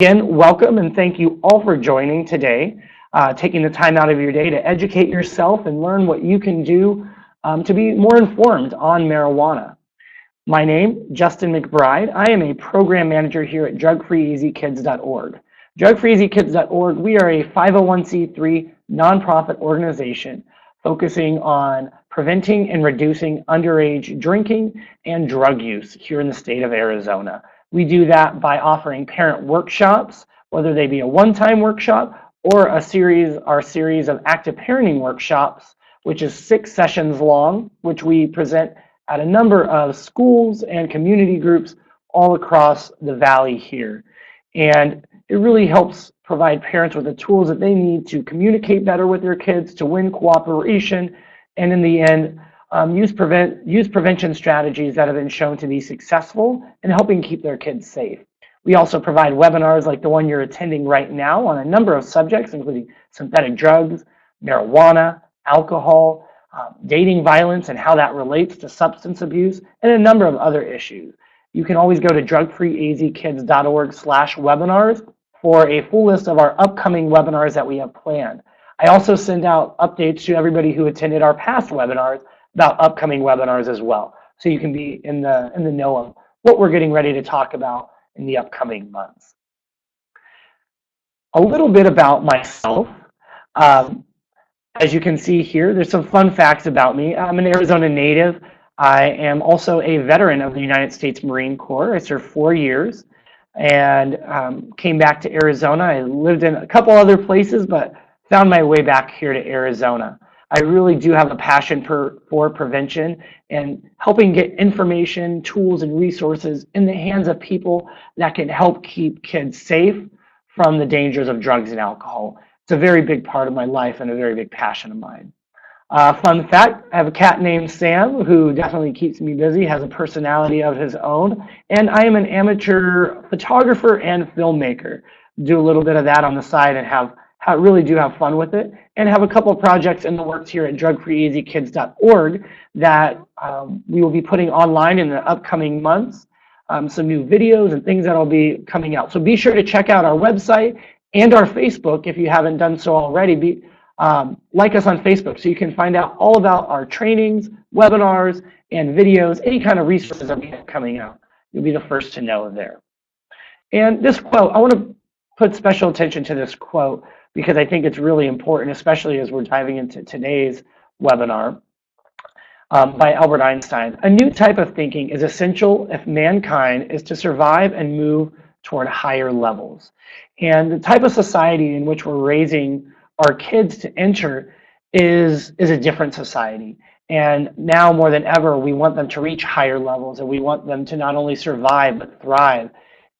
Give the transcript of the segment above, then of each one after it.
Again, welcome and thank you all for joining today, taking the time out of your day to educate yourself and learn what you can do to be more informed on marijuana. My name, Justin McBride. I am a program manager here at DrugFreeAZKids.org. DrugFreeAZKids.org, we are a 501c3 nonprofit organization focusing on preventing and reducing underage drinking and drug use here in the state of Arizona. We do that by offering parent workshops, whether they be a one-time workshop or our series of active parenting workshops, which is 6 sessions long, which we present at a number of schools and community groups all across the valley here. And it really helps provide parents with the tools that they need to communicate better with their kids, to win cooperation, and in the end, use prevention strategies that have been shown to be successful in helping keep their kids safe. We also provide webinars like the one you're attending right now on a number of subjects, including synthetic drugs, marijuana, alcohol, dating violence and how that relates to substance abuse, and a number of other issues. You can always go to DrugFreeAZKids.org/webinars for a full list of our upcoming webinars that we have planned. I also send out updates to everybody who attended our past webinars about upcoming webinars as well, so you can be in the know of what we're getting ready to talk about in the upcoming months. A little bit about myself. As you can see here, there's some fun facts about me. I'm an Arizona native. I am also a veteran of the United States Marine Corps. I served 4 years and came back to Arizona. I lived in a couple other places, but found my way back here to Arizona. I really do have a passion for prevention and helping get information, tools, and resources in the hands of people that can help keep kids safe from the dangers of drugs and alcohol. It's a very big part of my life and a very big passion of mine. Fun fact, I have a cat named Sam who definitely keeps me busy, has a personality of his own, and I am an amateur photographer and filmmaker. Do a little bit of that on the side and really do have fun with it, and have a couple of projects in the works here at DrugFreeAZKids.org that we will be putting online in the upcoming months, some new videos and things that will be coming out. So be sure to check out our website and our Facebook if you haven't done so already. Like us on Facebook so you can find out all about our trainings, webinars, and videos, any kind of resources that we have coming out. You'll be the first to know there. And this quote, I want to put special attention to this quote because I think it's really important, especially as we're diving into today's webinar, by Albert Einstein. A new type of thinking is essential if mankind is to survive and move toward higher levels. And the type of society in which we're raising our kids to enter is a different society. And now more than ever, we want them to reach higher levels, and we want them to not only survive, but thrive.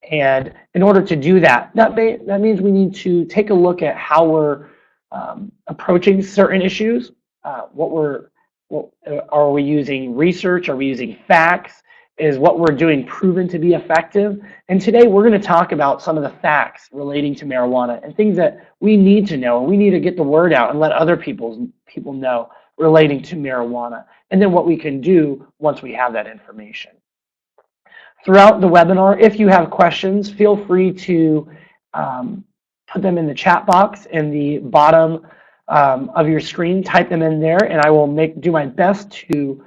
And in order to do that, that means we need to take a look at how we're approaching certain issues. Are we using research? Are we using facts? Is what we're doing proven to be effective? And today we're going to talk about some of the facts relating to marijuana and things that we need to know. We need to get the word out and let other people know relating to marijuana, and then what we can do once we have that information. Throughout the webinar, if you have questions, feel free to put them in the chat box in the bottom of your screen. Type them in there, and I will do my best to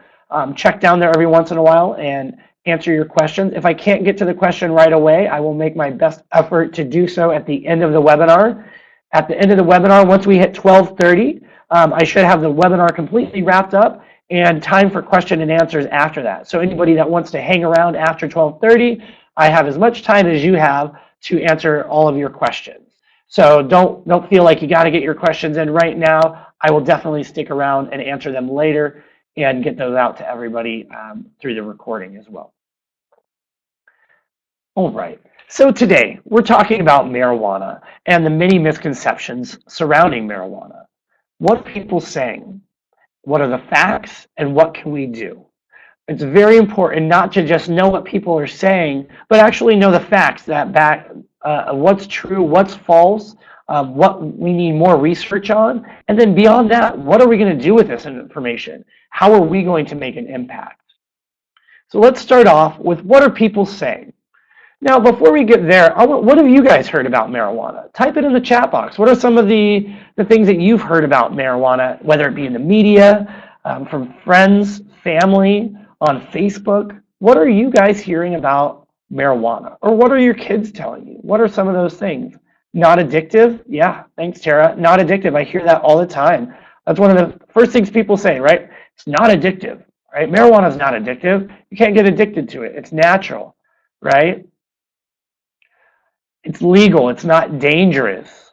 check down there every once in a while and answer your questions. If I can't get to the question right away, I will make my best effort to do so at the end of the webinar. At the end of the webinar, once we hit 12:30, I should have the webinar completely wrapped up and time for question and answers after that. So anybody that wants to hang around after 12:30, I have as much time as you have to answer all of your questions. So don't feel like you got to get your questions in right now. I will definitely stick around and answer them later and get those out to everybody through the recording as well. All right, so today we're talking about marijuana and the many misconceptions surrounding marijuana. What are people saying? What are the facts, and what can we do? It's very important not to just know what people are saying, but actually know the facts that back what's true, what's false, what we need more research on, and then beyond that, what are we going to do with this information? How are we going to make an impact? So let's start off with what are people saying? Now, before we get there, what have you guys heard about marijuana? Type it in the chat box. What are some of the things that you've heard about marijuana, whether it be in the media, from friends, family, on Facebook? What are you guys hearing about marijuana? Or what are your kids telling you? What are some of those things? Not addictive? Yeah, thanks, Tara. Not addictive. I hear that all the time. That's one of the first things people say, right? It's not addictive, right? Marijuana is not addictive. You can't get addicted to it. It's natural, right? It's legal. It's not dangerous.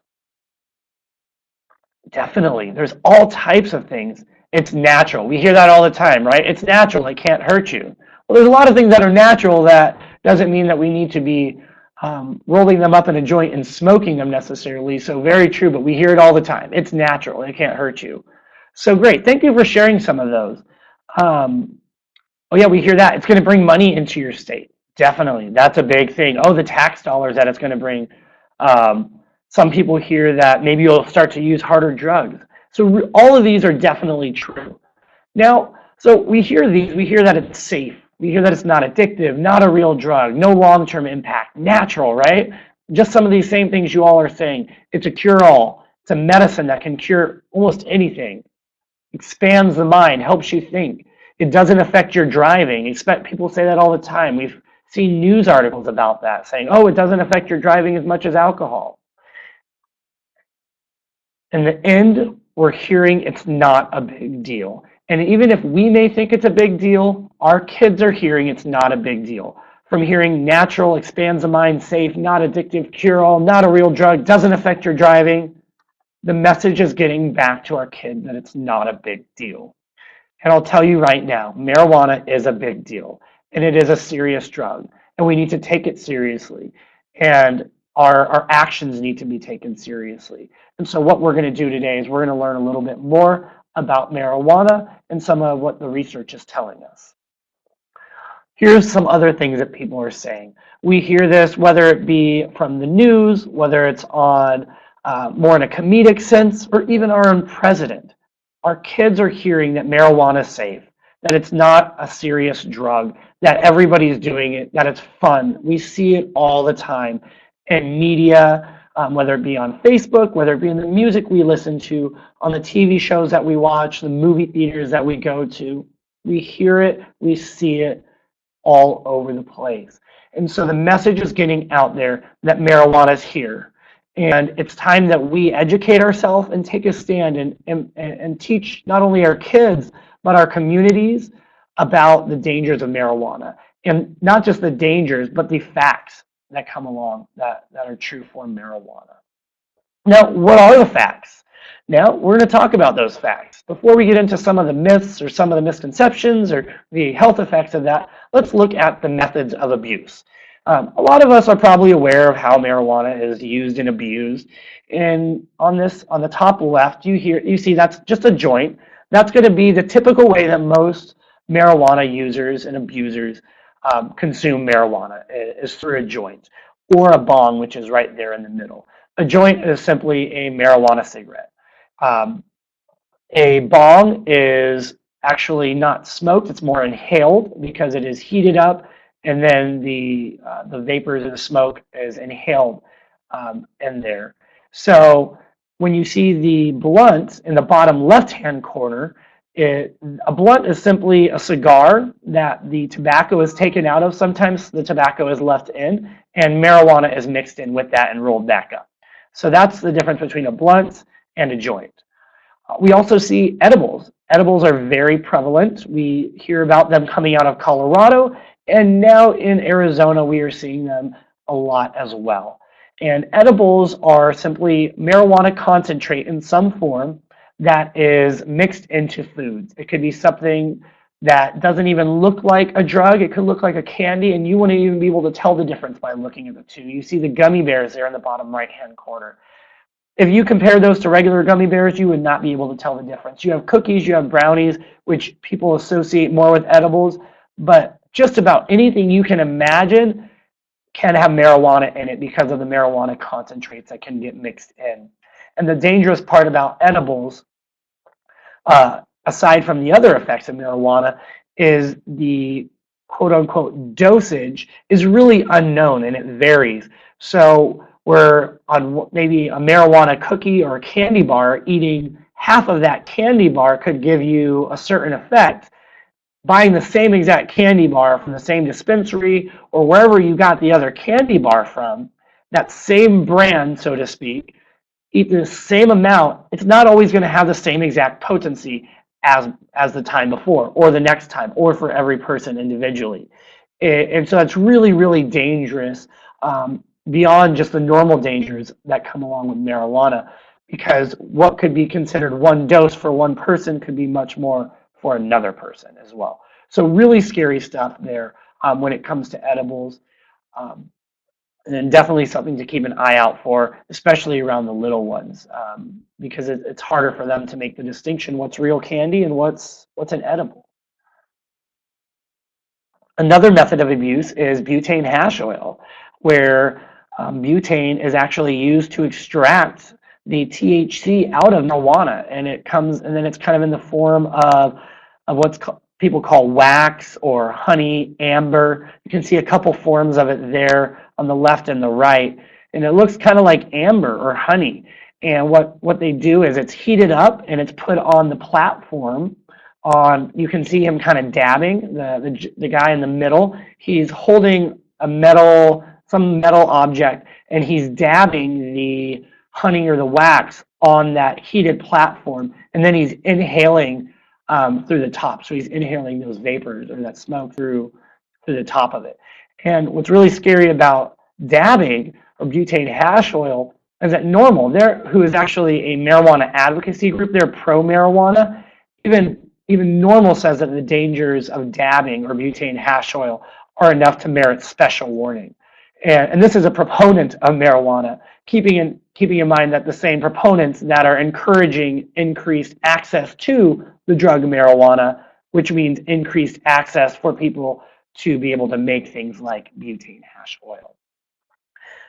Definitely. There's all types of things. It's natural. We hear that all the time, right? It's natural. It can't hurt you. Well, there's a lot of things that are natural that doesn't mean that we need to be rolling them up in a joint and smoking them necessarily. So very true, but we hear it all the time. It's natural. It can't hurt you. So great. Thank you for sharing some of those. Oh yeah, we hear that. It's going to bring money into your state. Definitely. That's a big thing. Oh, the tax dollars that it's going to bring. Some people hear that maybe you'll start to use harder drugs. So all of these are definitely true. Now, so we hear these, we hear that it's safe. We hear that it's not addictive, not a real drug, no long-term impact, natural, right? Just some of these same things you all are saying. It's a cure-all. It's a medicine that can cure almost anything. Expands the mind, helps you think. It doesn't affect your driving. People say that all the time. We've seen news articles about that saying, oh, it doesn't affect your driving as much as alcohol. In the end, we're hearing it's not a big deal. And even if we may think it's a big deal, our kids are hearing it's not a big deal. From hearing natural, expands the mind, safe, not addictive, cure-all, not a real drug, doesn't affect your driving, the message is getting back to our kids that it's not a big deal. And I'll tell you right now, marijuana is a big deal, and it is a serious drug, and we need to take it seriously. And our actions need to be taken seriously. And so what we're going to do today is we're going to learn a little bit more about marijuana and some of what the research is telling us. Here's some other things that people are saying. We hear this, whether it be from the news, whether it's on more in a comedic sense, or even our own president. Our kids are hearing that marijuana is safe, that it's not a serious drug, that everybody's doing it, that it's fun. We see it all the time in media, whether it be on Facebook, whether it be in the music we listen to, on the TV shows that we watch, the movie theaters that we go to. We hear it, we see it all over the place. And so the message is getting out there that marijuana is here. And it's time that we educate ourselves and take a stand and teach not only our kids, but our communities about the dangers of marijuana. And not just the dangers, but the facts that come along that are true for marijuana. Now, what are the facts? Now, we're going to talk about those facts. Before we get into some of the myths or some of the misconceptions or the health effects of that, let's look at the methods of abuse. A lot of us are probably aware of how marijuana is used and abused. And on the top left, you see that's just a joint. That's going to be the typical way that most marijuana users and abusers consume marijuana is through a joint or a bong, which is right there in the middle. A joint is simply a marijuana cigarette. A bong is actually not smoked, it's more inhaled because it is heated up and then the vapors of the smoke is inhaled in there. So when you see the blunt in the bottom left-hand corner, a blunt is simply a cigar that the tobacco is taken out of. Sometimes the tobacco is left in and marijuana is mixed in with that and rolled back up. So that's the difference between a blunt and a joint. We also see edibles. Edibles are very prevalent. We hear about them coming out of Colorado, and now in Arizona we are seeing them a lot as well. And edibles are simply marijuana concentrate in some form that is mixed into foods. It could be something that doesn't even look like a drug. It could look like a candy, and you wouldn't even be able to tell the difference by looking at the two. You see the gummy bears there in the bottom right-hand corner. If you compare those to regular gummy bears, you would not be able to tell the difference. You have cookies, you have brownies, which people associate more with edibles, but just about anything you can imagine can have marijuana in it because of the marijuana concentrates that can get mixed in. And the dangerous part about edibles, aside from the other effects of marijuana, is the quote unquote dosage is really unknown and it varies. So we're on maybe a marijuana cookie or a candy bar, eating half of that candy bar could give you a certain effect. Buying the same exact candy bar from the same dispensary or wherever you got the other candy bar from, that same brand, so to speak, eat the same amount, it's not always going to have the same exact potency as the time before or the next time or for every person individually. And so it's really, really dangerous, beyond just the normal dangers that come along with marijuana, because what could be considered one dose for one person could be much more for another person as well. So really scary stuff there, when it comes to edibles. Um, and then definitely something to keep an eye out for, especially around the little ones, because it's harder for them to make the distinction what's real candy and what's an edible. Another method of abuse is butane hash oil, where butane is actually used to extract the THC out of marijuana, and then it's kind of in the form of people call wax or honey, amber. You can see a couple forms of it there on the left and the right, and it looks kind of like amber or honey. And what they do is it's heated up and it's put on the platform. You can see him kind of dabbing, the guy in the middle. He's holding some metal object, and he's dabbing the honey or the wax on that heated platform, and then he's inhaling through the top. So he's inhaling those vapors or that smoke through the top of it. And what's really scary about dabbing or butane hash oil is that NORML, who is actually a marijuana advocacy group, they're pro-marijuana. Even NORML says that the dangers of dabbing or butane hash oil are enough to merit special warning. And this is a proponent of marijuana, keeping in mind that the same proponents that are encouraging increased access to the drug marijuana, which means increased access for people to be able to make things like butane hash oil.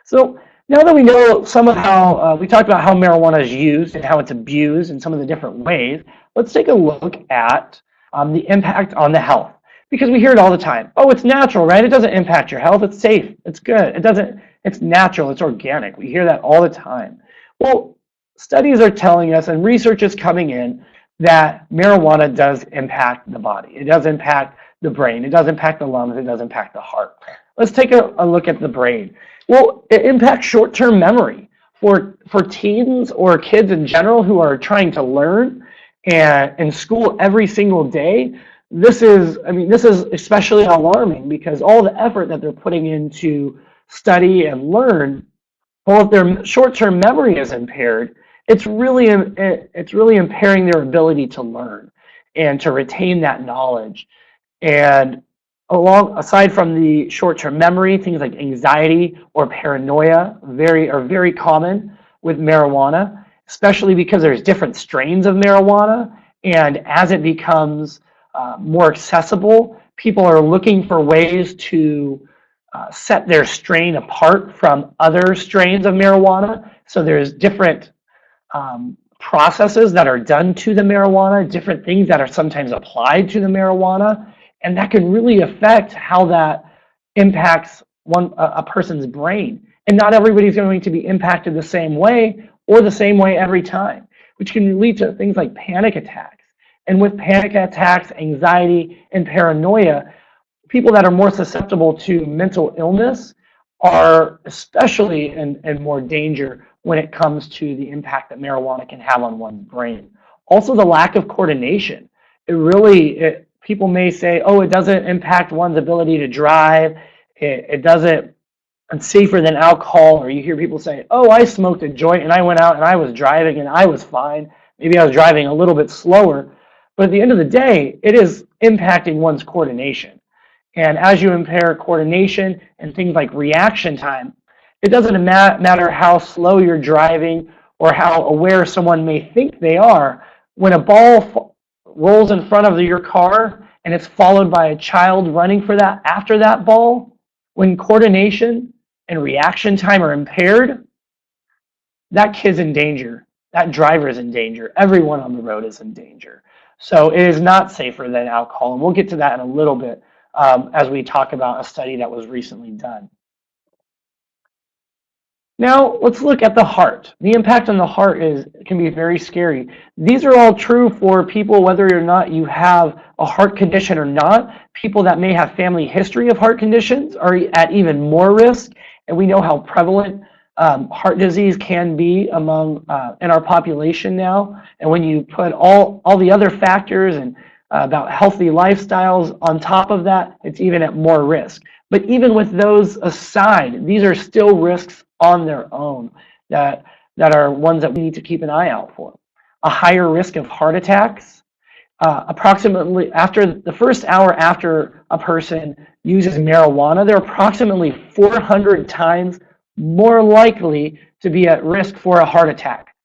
So now that we know some of how, we talked about how marijuana is used and how it's abused in some of the different ways, let's take a look at the impact on the health. Because we hear it all the time. Oh, it's natural, right? It doesn't impact your health. It's safe. It's good. It's natural. It's organic. We hear that all the time. Well, studies are telling us and research is coming in that marijuana does impact the body. It does impact the brain. It does impact the lungs. It does impact the heart. Let's take a look at the brain. Well, it impacts short-term memory. For teens or kids in general who are trying to learn and in school every single day, this is especially alarming because all the effort that they're putting into study and learn, well, if their short-term memory is impaired, it's really impairing their ability to learn and to retain that knowledge. And aside from the short-term memory, things like anxiety or paranoia are very common with marijuana, especially because there's different strains of marijuana, and as it becomes more accessible, people are looking for ways to set their strain apart from other strains of marijuana. So there's different processes that are done to the marijuana, different things that are sometimes applied to the marijuana, and that can really affect how that impacts a person's brain. And not everybody's going to be impacted the same way or the same way every time, which can lead to things like panic attacks. And with panic attacks, anxiety, and paranoia, people that are more susceptible to mental illness are especially in more danger when it comes to the impact that marijuana can have on one's brain. Also, the lack of coordination. People may say, oh, it doesn't impact one's ability to drive. It's safer than alcohol. Or you hear people say, oh, I smoked a joint and I went out and I was driving and I was fine. Maybe I was driving a little bit slower. But at the end of the day, it is impacting one's coordination. And as you impair coordination and things like reaction time, it doesn't matter how slow you're driving or how aware someone may think they are. When a ball rolls in front of your car and it's followed by a child running after that ball, when coordination and reaction time are impaired, that kid's in danger. That driver is in danger. Everyone on the road is in danger. So it is not safer than alcohol, and we'll get to that in a little bit. as we talk about a study that was recently done. Now, let's look at the heart. The impact on the heart can be very scary. These are all true for people whether or not you have a heart condition or not. People that may have family history of heart conditions are at even more risk, and we know how prevalent heart disease can be among in our population now. And when you put all the other factors and about healthy lifestyles on top of that, it's even at more risk. But even with those aside, these are still risks on their own that are ones that we need to keep an eye out for. A higher risk of heart attacks. Approximately after the first hour after a person uses marijuana, they're approximately 400 times more likely to be at risk for a heart attack.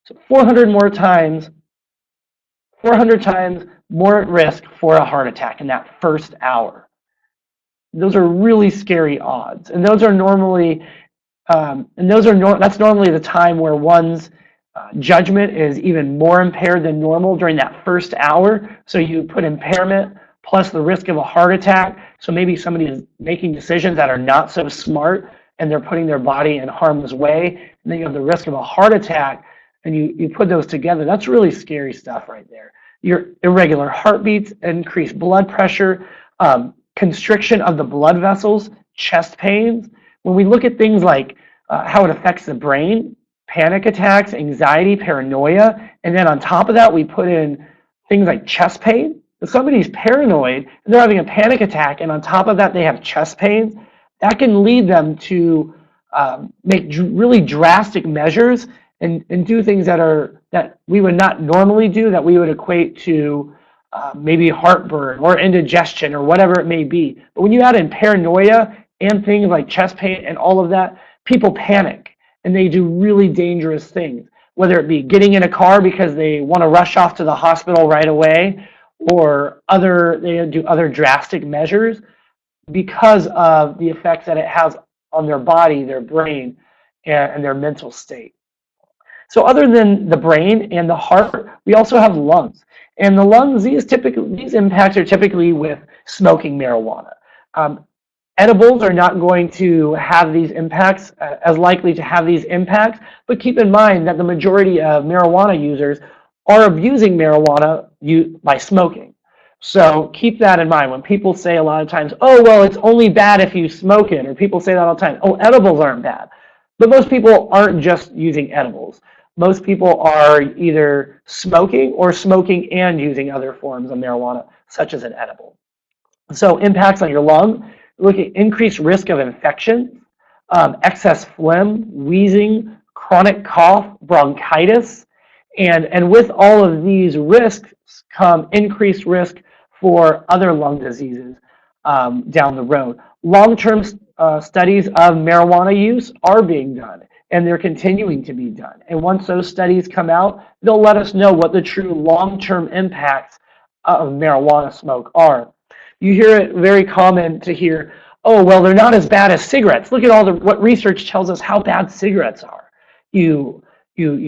So 400 times more at risk for a heart attack in that first hour. Those are really scary odds, and those are normally that's normally the time where one's judgment is even more impaired than normal during that first hour. So you put impairment plus the risk of a heart attack. So maybe somebody is making decisions that are not so smart and they're putting their body in harm's way. And then you have the risk of a heart attack, and you put those together. That's really scary stuff right there. Your irregular heartbeats, increased blood pressure, constriction of the blood vessels, chest pains. When we look at things like how it affects the brain, panic attacks, anxiety, paranoia, and then on top of that we put in things like chest pain. If somebody's paranoid and they're having a panic attack, and on top of that they have chest pains, that can lead them to make really drastic measures and do things that we would not normally do, that we would equate to maybe heartburn or indigestion or whatever it may be. But when you add in paranoia and things like chest pain and all of that, people panic and they do really dangerous things, whether it be getting in a car because they want to rush off to the hospital right away, or they do other drastic measures because of the effects that it has on their body, their brain, and their mental state. So other than the brain and the heart, we also have lungs. And the lungs, these impacts are typically with smoking marijuana. Edibles are not going to have these impacts, as likely to have these impacts, but keep in mind that the majority of marijuana users are abusing marijuana by smoking. So keep that in mind. When people say a lot of times, oh, well, it's only bad if you smoke it, or people say that all the time, oh, edibles aren't bad. But most people aren't just using edibles. Most people are either smoking or smoking and using other forms of marijuana, such as an edible. So impacts on your lung, look at increased risk of infection, excess phlegm, wheezing, chronic cough, bronchitis, and with all of these risks come increased risk for other lung diseases down the road. Long-term studies of marijuana use are being done, and they're continuing to be done. And once those studies come out, they'll let us know what the true long-term impacts of marijuana smoke are. You hear it very common to hear, oh, well, they're not as bad as cigarettes. Look at what research tells us how bad cigarettes are. You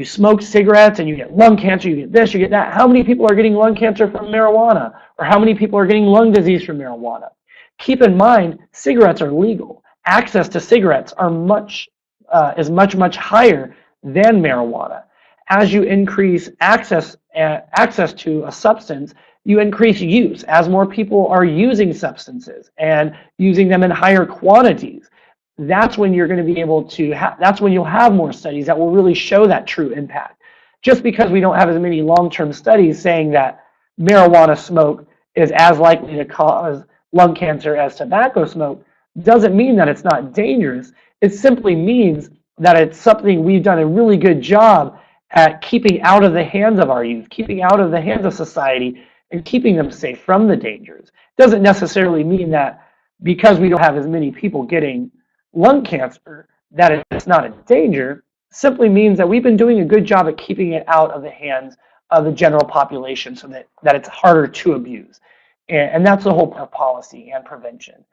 smoke cigarettes and you get lung cancer, you get this, you get that. How many people are getting lung cancer from marijuana? Or how many people are getting lung disease from marijuana? Keep in mind, cigarettes are legal. Access to cigarettes is much higher than marijuana. As you increase access to a substance, you increase use. As more people are using substances and using them in higher quantities, that's when you're going to be able to that's when you'll have more studies that will really show that true impact. Just because we don't have as many long-term studies saying that marijuana smoke is as likely to cause lung cancer as tobacco smoke doesn't mean that it's not dangerous. It simply means that it's something we've done a really good job at keeping out of the hands of our youth, keeping out of the hands of society, and keeping them safe from the dangers. It doesn't necessarily mean that because we don't have as many people getting lung cancer that it's not a danger. It simply means that we've been doing a good job at keeping it out of the hands of the general population so that it's harder to abuse. And that's the whole policy and prevention.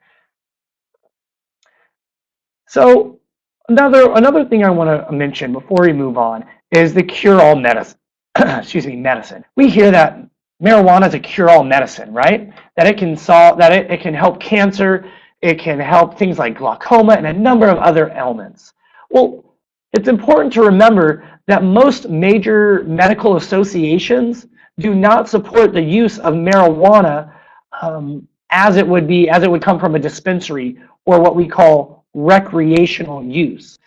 So another thing I want to mention before we move on is the cure-all medicine. Medicine. We hear that marijuana is a cure-all medicine, right? That it can solve, that it can help cancer, it can help things like glaucoma and a number of other ailments. Well, it's important to remember that most major medical associations do not support the use of marijuana as it would come from a dispensary or what we call recreational use.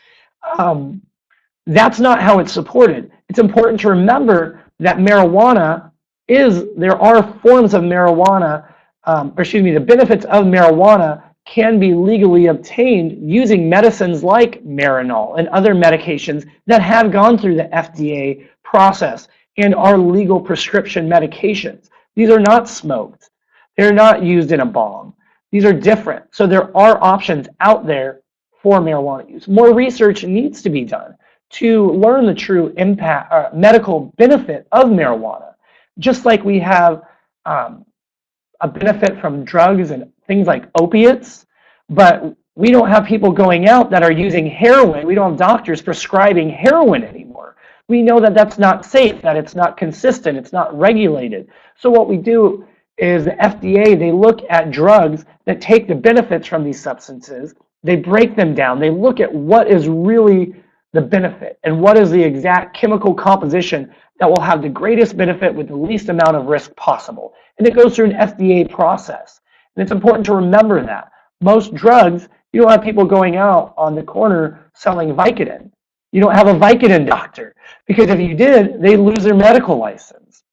That's not how it's supported. It's important to remember that there are forms of marijuana, the benefits of marijuana can be legally obtained using medicines like Marinol and other medications that have gone through the FDA process and are legal prescription medications. These are not smoked. They're not used in a bong. These are different. So there are options out there for marijuana use. More research needs to be done to learn the true impact, medical benefit of marijuana. Just like we have a benefit from drugs and things like opiates, but we don't have people going out that are using heroin. We don't have doctors prescribing heroin anymore. We know that that's not safe, that it's not consistent, it's not regulated. So what we do is the FDA, they look at drugs that take the benefits from these substances, they break them down, they look at what is really the benefit and what is the exact chemical composition that will have the greatest benefit with the least amount of risk possible. And it goes through an FDA process. And it's important to remember that. Most drugs, you don't have people going out on the corner selling Vicodin. You don't have a Vicodin doctor, because if you did, they lose their medical license.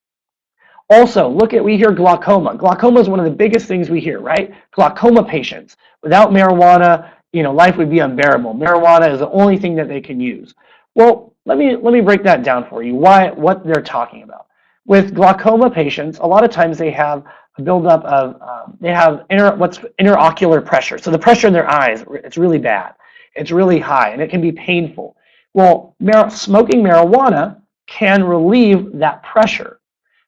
Also, we hear glaucoma. Glaucoma is one of the biggest things we hear, right? Glaucoma patients. Without marijuana, life would be unbearable. Marijuana is the only thing that they can use. Well, let me break that down for you, what they're talking about. With glaucoma patients, a lot of times they have a buildup of, what's interocular pressure. So the pressure in their eyes, it's really bad. It's really high, and it can be painful. Well, smoking marijuana can relieve that pressure.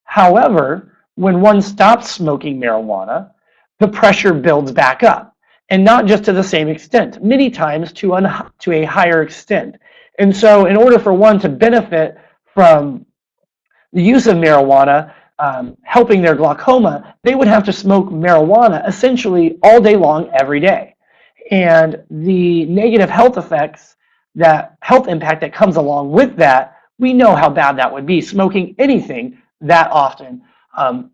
However, when one stops smoking marijuana, the pressure builds back up, and not just to the same extent, many times to a higher extent. And so in order for one to benefit from the use of marijuana helping their glaucoma, they would have to smoke marijuana essentially all day long, every day. And the negative health impact that comes along with that, we know how bad that would be, smoking anything that often and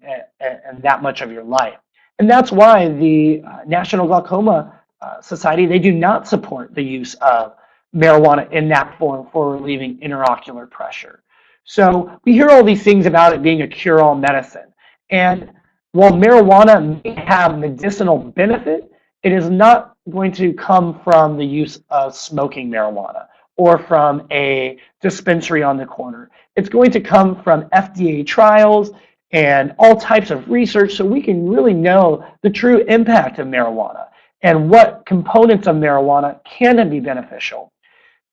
that much of your life. And that's why the National Glaucoma Society, they do not support the use of marijuana in that form for relieving interocular pressure. So we hear all these things about it being a cure-all medicine. And while marijuana may have medicinal benefit, it is not going to come from the use of smoking marijuana or from a dispensary on the corner. It's going to come from FDA trials and all types of research, so we can really know the true impact of marijuana and what components of marijuana can be beneficial.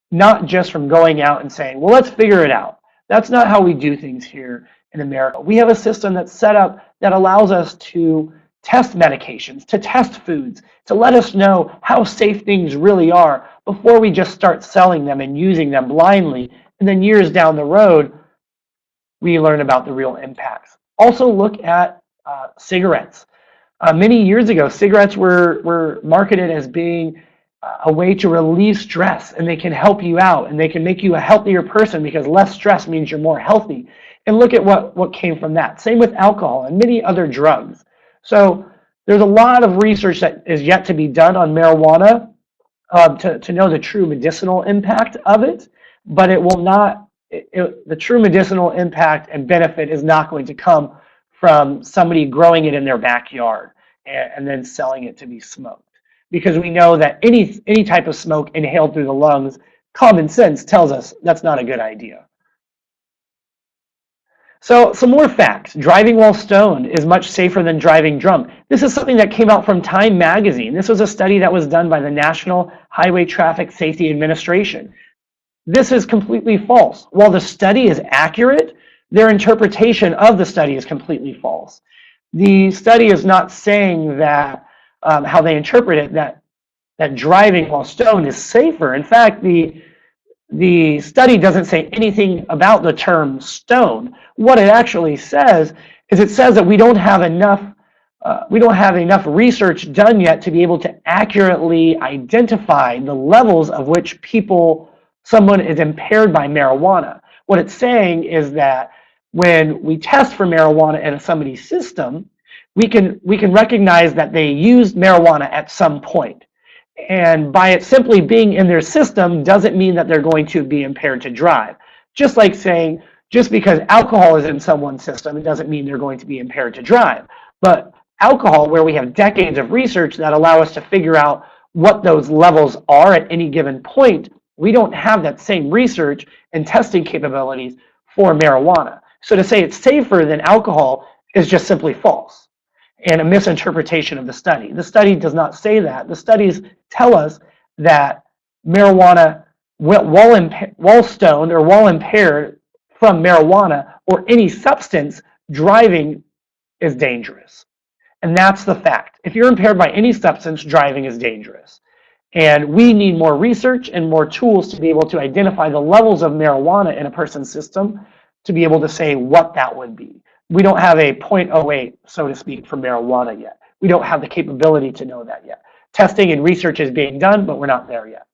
Not just from going out and saying, well, let's figure it out. That's not how we do things here in America. We have a system that's set up that allows us to test medications, to test foods, to let us know how safe things really are before we just start selling them and using them blindly. And then years down the road, we learn about the real impacts. Also look at cigarettes. Many years ago, cigarettes were marketed as being a way to relieve stress, and they can help you out, and they can make you a healthier person because less stress means you're more healthy. And look at what came from that. Same with alcohol and many other drugs. So there's a lot of research that is yet to be done on marijuana to know the true medicinal impact of it, but it will not, the true medicinal impact and benefit is not going to come from somebody growing it in their backyard and then selling it to be smoked. Because we know that any type of smoke inhaled through the lungs, common sense tells us that's not a good idea. So some more facts. Driving while stoned is much safer than driving drunk. This is something that came out from Time magazine. This was a study that was done by the National Highway Traffic Safety Administration. This is completely false. While the study is accurate, their interpretation of the study is completely false. The study is not saying that how they interpret it, that driving while stoned is safer. In fact, the study doesn't say anything about the term stoned. What it actually says is it says that we don't have enough research done yet to be able to accurately identify the levels of which someone is impaired by marijuana. What it's saying is that when we test for marijuana in somebody's system, we can recognize that they used marijuana at some point. And by it simply being in their system doesn't mean that they're going to be impaired to drive. Just like saying, just because alcohol is in someone's system, it doesn't mean they're going to be impaired to drive. But alcohol, where we have decades of research that allow us to figure out what those levels are at any given point, we don't have that same research and testing capabilities for marijuana. So to say it's safer than alcohol is just simply false and a misinterpretation of the study. The study does not say that. The studies tell us that marijuana, while stoned or while impaired from marijuana or any substance, driving is dangerous. And that's the fact. If you're impaired by any substance, driving is dangerous. And we need more research and more tools to be able to identify the levels of marijuana in a person's system to be able to say what that would be. We don't have a 0.08, so to speak, for marijuana yet. We don't have the capability to know that yet. Testing and research is being done, but we're not there yet.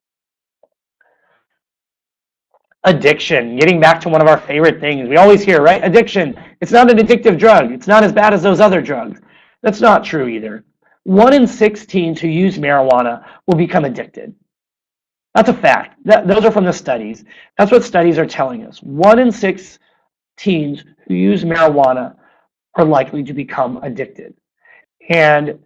Addiction, getting back to one of our favorite things. We always hear, right? Addiction, it's not an addictive drug. It's not as bad as those other drugs. That's not true either. 1 in 6 teens who use marijuana will become addicted. That's a fact. Those are from the studies. That's what studies are telling us. 1 in 6 teens who use marijuana are likely to become addicted. And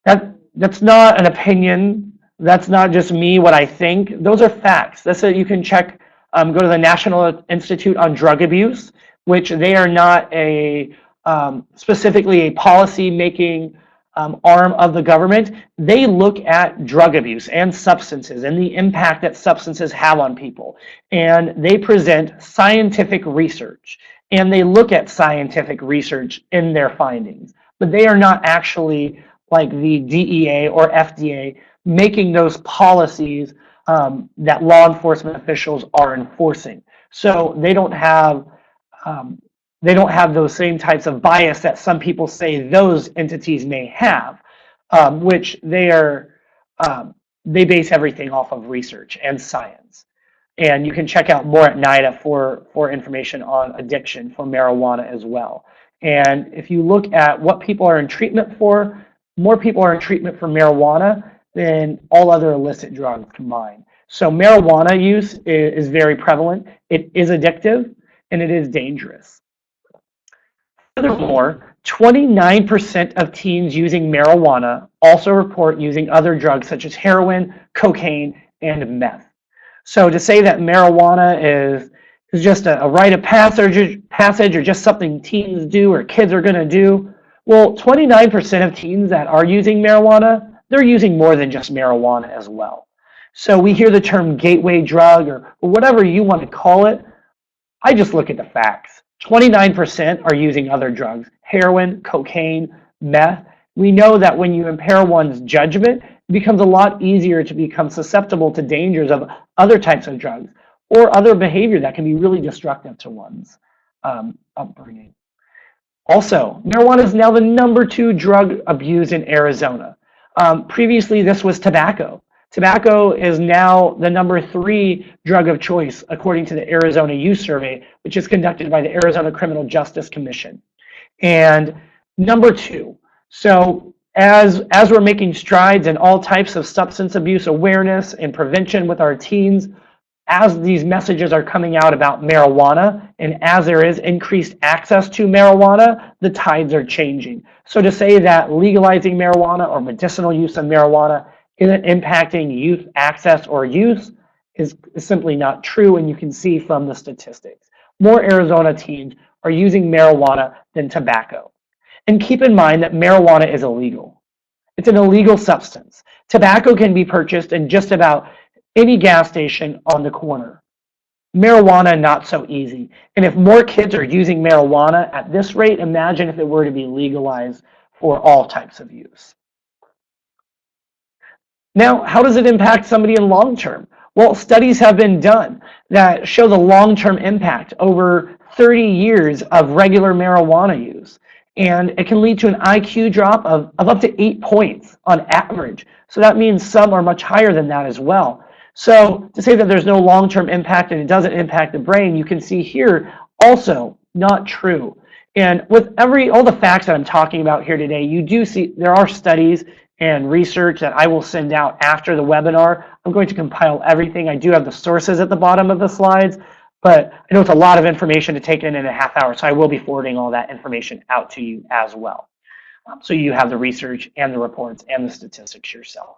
that's not an opinion. That's not just me, what I think. Those are facts. That's it. You can check, go to the National Institute on Drug Abuse, which they are not specifically a policy-making arm of the government. They look at drug abuse and substances and the impact that substances have on people. And they present scientific research. And they look at scientific research in their findings. But they are not actually like the DEA or FDA making those policies that law enforcement officials are enforcing. So they don't have those same types of bias that some people say those entities may have, which they base everything off of research and science. And you can check out more at NIDA for information on addiction for marijuana as well. And if you look at what people are in treatment for, more people are in treatment for marijuana than all other illicit drugs combined. So marijuana use is very prevalent. It is addictive and it is dangerous. Furthermore, 29% of teens using marijuana also report using other drugs such as heroin, cocaine, and meth. So to say that marijuana is just a rite of passage or just something teens do or kids are going to do, well, 29% of teens that are using marijuana, they're using more than just marijuana as well. So we hear the term gateway drug or whatever you want to call it. I just look at the facts. 29% are using other drugs, heroin, cocaine, meth. We know that when you impair one's judgment, it becomes a lot easier to become susceptible to dangers of other types of drugs or other behavior that can be really destructive to one's upbringing. Also, marijuana is now the #2 drug abused in Arizona. Previously, this was tobacco. Tobacco is now the #3 drug of choice, according to the Arizona Youth Survey, which is conducted by the Arizona Criminal Justice Commission. And #2, so as we're making strides in all types of substance abuse awareness and prevention with our teens, as these messages are coming out about marijuana and as there is increased access to marijuana, the tides are changing. So to say that legalizing marijuana or medicinal use of marijuana isn't impacting youth access or use is simply not true, and you can see from the statistics. More Arizona teens are using marijuana than tobacco. And keep in mind that marijuana is illegal. It's an illegal substance. Tobacco can be purchased in just about any gas station on the corner. Marijuana, not so easy. And if more kids are using marijuana at this rate, imagine if it were to be legalized for all types of use. Now, how does it impact somebody in long term? Well, studies have been done that show the long-term impact over 30 years of regular marijuana use. And it can lead to an IQ drop of up to 8 points on average. So that means some are much higher than that as well. So to say that there's no long-term impact and it doesn't impact the brain, you can see here also not true. And with all the facts that I'm talking about here today, you do see there are studies and research that I will send out after the webinar. I'm going to compile everything. I do have the sources at the bottom of the slides, but I know it's a lot of information to take in a half hour, so I will be forwarding all that information out to you as well. So you have the research and the reports and the statistics yourself.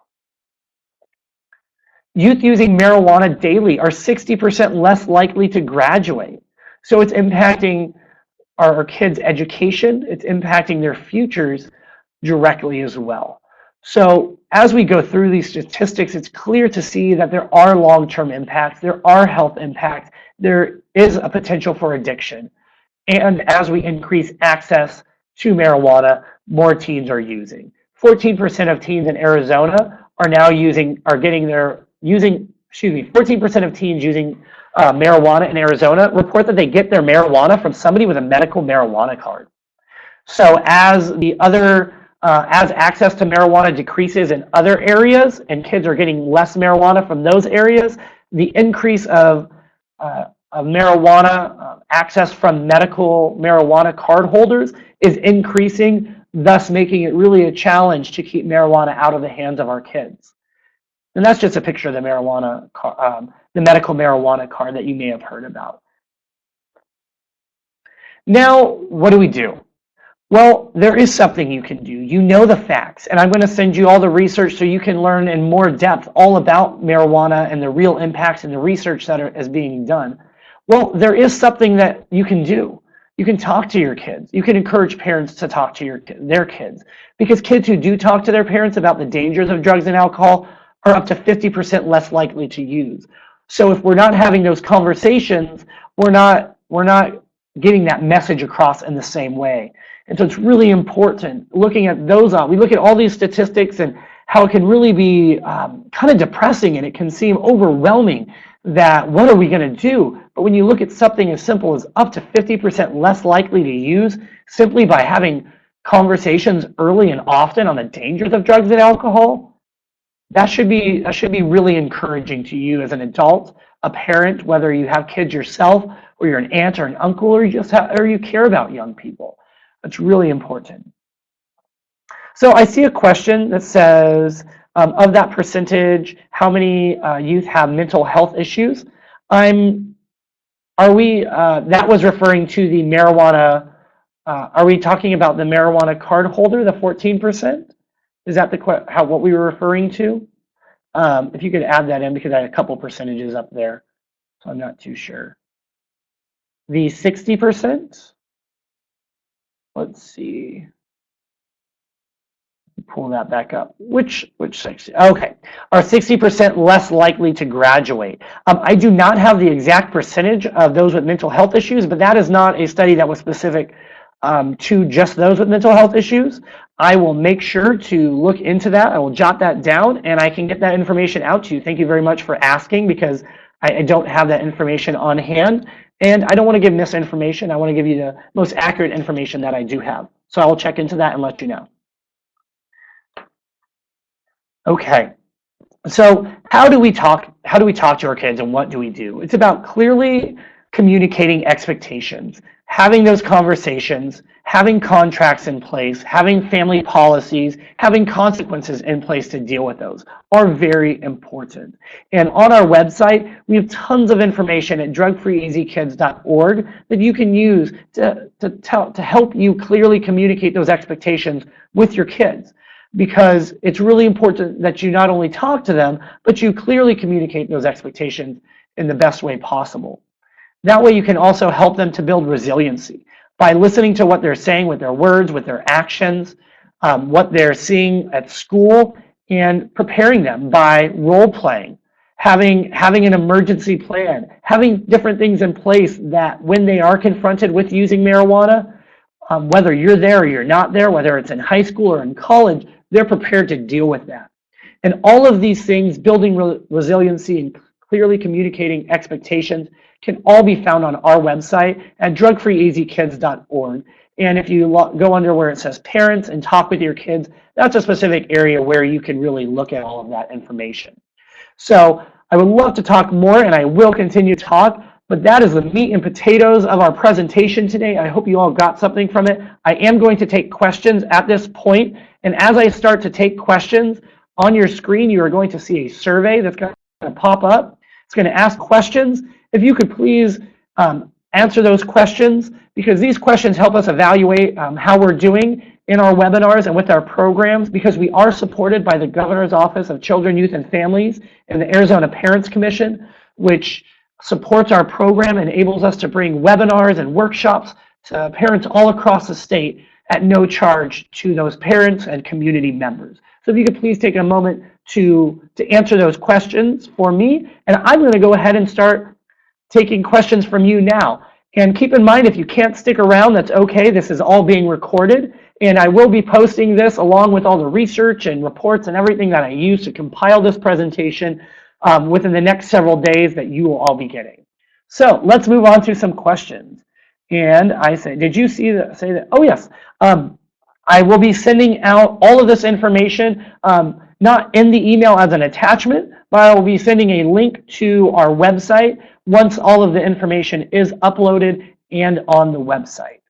Youth using marijuana daily are 60% less likely to graduate. So it's impacting our kids' education, it's impacting their futures directly as well. So as we go through these statistics, it's clear to see that there are long-term impacts, there are health impacts, there is a potential for addiction. And as we increase access to marijuana, more teens are using. 14% of teens in Arizona are now 14% of teens using marijuana in Arizona report that they get their marijuana from somebody with a medical marijuana card. So as access to marijuana decreases in other areas and kids are getting less marijuana from those areas, the increase of marijuana access from medical marijuana card holders is increasing, thus making it really a challenge to keep marijuana out of the hands of our kids. And that's just a picture of the medical marijuana card that you may have heard about. Now, what do we do? Well, there is something you can do. You know the facts, and I'm going to send you all the research so you can learn in more depth all about marijuana and the real impacts and the research that is being done. Well, there is something that you can do. You can talk to your kids. You can encourage parents to talk to their kids, because kids who do talk to their parents about the dangers of drugs and alcohol are up to 50% less likely to use. So if we're not having those conversations, we're not getting that message across in the same way. And so it's really important looking at those. We look at all these statistics and how it can really be kind of depressing, and it can seem overwhelming that what are we going to do? But when you look at something as simple as up to 50% less likely to use simply by having conversations early and often on the dangers of drugs and alcohol, that should be really encouraging to you as an adult, a parent, whether you have kids yourself or you're an aunt or an uncle, or you care about young people. It's really important. So I see a question that says, of that percentage, how many youth have mental health issues? That was referring to the marijuana. Are we talking about the marijuana card holder, the 14%? Is that what we were referring to? If you could add that in, because I had a couple percentages up there, so I'm not too sure. The 60%? Let's see. Pull that back up. Which 60? Okay, are 60% less likely to graduate. I do not have the exact percentage of those with mental health issues, but that is not a study that was specific to just those with mental health issues. I will make sure to look into that. I will jot that down, and I can get that information out to you. Thank you very much for asking, because I don't have that information on hand, and I don't want to give misinformation. I want to give you the most accurate information that I do have. So I will check into that and let you know. Okay, so how do we talk to our kids, and what do we do? It's about clearly communicating expectations, having those conversations, having contracts in place, having family policies, having consequences in place to deal with those are very important. And on our website, we have tons of information at DrugFreeAZKids.org that you can use to help you clearly communicate those expectations with your kids, because it's really important that you not only talk to them, but you clearly communicate those expectations in the best way possible. That way you can also help them to build resiliency by listening to what they're saying with their words, with their actions, what they're seeing at school, and preparing them by role playing, having an emergency plan, having different things in place that when they are confronted with using marijuana, whether you're there or you're not there, whether it's in high school or in college, they're prepared to deal with that. And all of these things, building resiliency and clearly communicating expectations, can all be found on our website at DrugFreeAZKids.org. And if you go under where it says parents and talk with your kids, that's a specific area where you can really look at all of that information. So I would love to talk more, and I will continue to talk, but that is the meat and potatoes of our presentation today. I hope you all got something from it. I am going to take questions at this point, and as I start to take questions, on your screen you are going to see a survey that's going to pop up. It's going to ask questions. If you could please answer those questions, because these questions help us evaluate how we're doing in our webinars and with our programs, because we are supported by the Governor's Office of Children, Youth, and Families and the Arizona Parents Commission, which supports our program and enables us to bring webinars and workshops to parents all across the state at no charge to those parents and community members. So if you could please take a moment to answer those questions for me, and I'm going to go ahead and start taking questions from you now. And keep in mind, if you can't stick around, that's okay. This is all being recorded, and I will be posting this along with all the research and reports and everything that I use to compile this presentation within the next several days that you will all be getting. So let's move on to some questions. And I say, did you see that? Say that? Oh yes. I will be sending out all of this information, not in the email as an attachment, but I will be sending a link to our website once all of the information is uploaded and on the website.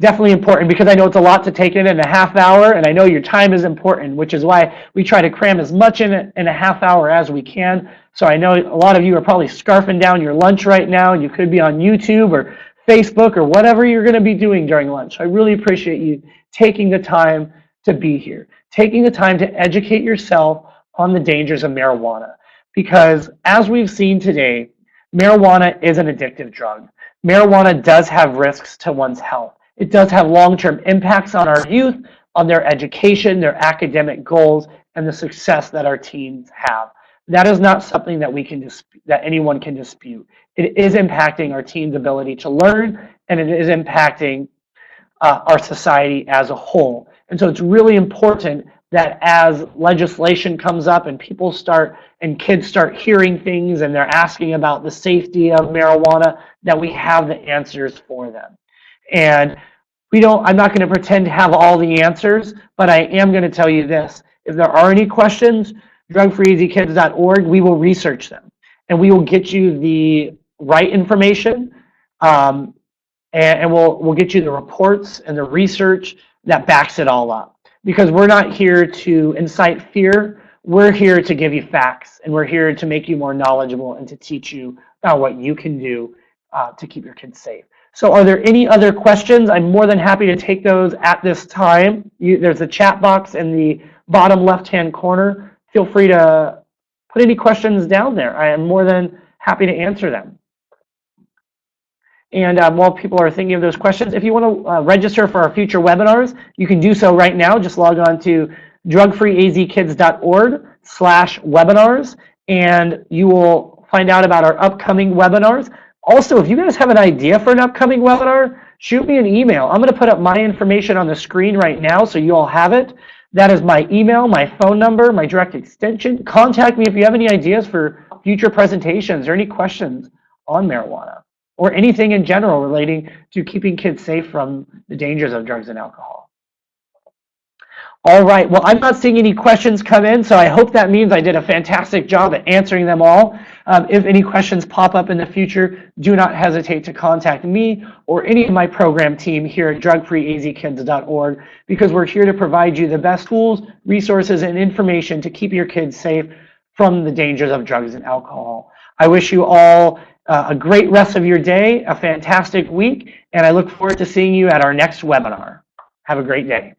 Definitely important, because I know it's a lot to take in a half hour, and I know your time is important, which is why we try to cram as much in a half hour as we can. So I know a lot of you are probably scarfing down your lunch right now. You could be on YouTube or Facebook or whatever you're going to be doing during lunch. I really appreciate you taking the time to be here, taking the time to educate yourself on the dangers of marijuana. Because as we've seen today, marijuana is an addictive drug. Marijuana does have risks to one's health. It does have long-term impacts on our youth, on their education, their academic goals, and the success that our teens have. That is not something that that anyone can dispute. It is impacting our teens' ability to learn, and it is impacting our society as a whole. And so it's really important that as legislation comes up and kids start hearing things and they're asking about the safety of marijuana, that we have the answers for them. And I'm not going to pretend to have all the answers, but I am going to tell you this. If there are any questions, DrugFreeAZKids.org, we will research them. And we will get you the right information, and we'll get you the reports and the research that backs it all up. Because we're not here to incite fear. We're here to give you facts, and we're here to make you more knowledgeable and to teach you about what you can do to keep your kids safe. So are there any other questions? I'm more than happy to take those at this time. There's a chat box in the bottom left-hand corner. Feel free to put any questions down there. I am more than happy to answer them. And while people are thinking of those questions, if you want to register for our future webinars, you can do so right now. Just log on to DrugFreeAZKids.org/webinars, and you will find out about our upcoming webinars. Also, if you guys have an idea for an upcoming webinar, shoot me an email. I'm going to put up my information on the screen right now so you all have it. That is my email, my phone number, my direct extension. Contact me if you have any ideas for future presentations or any questions on marijuana or anything in general relating to keeping kids safe from the dangers of drugs and alcohol. All right, well, I'm not seeing any questions come in, so I hope that means I did a fantastic job at answering them all. If any questions pop up in the future, do not hesitate to contact me or any of my program team here at DrugFreeAZKids.org, because we're here to provide you the best tools, resources, and information to keep your kids safe from the dangers of drugs and alcohol. I wish you all a great rest of your day, a fantastic week, and I look forward to seeing you at our next webinar. Have a great day.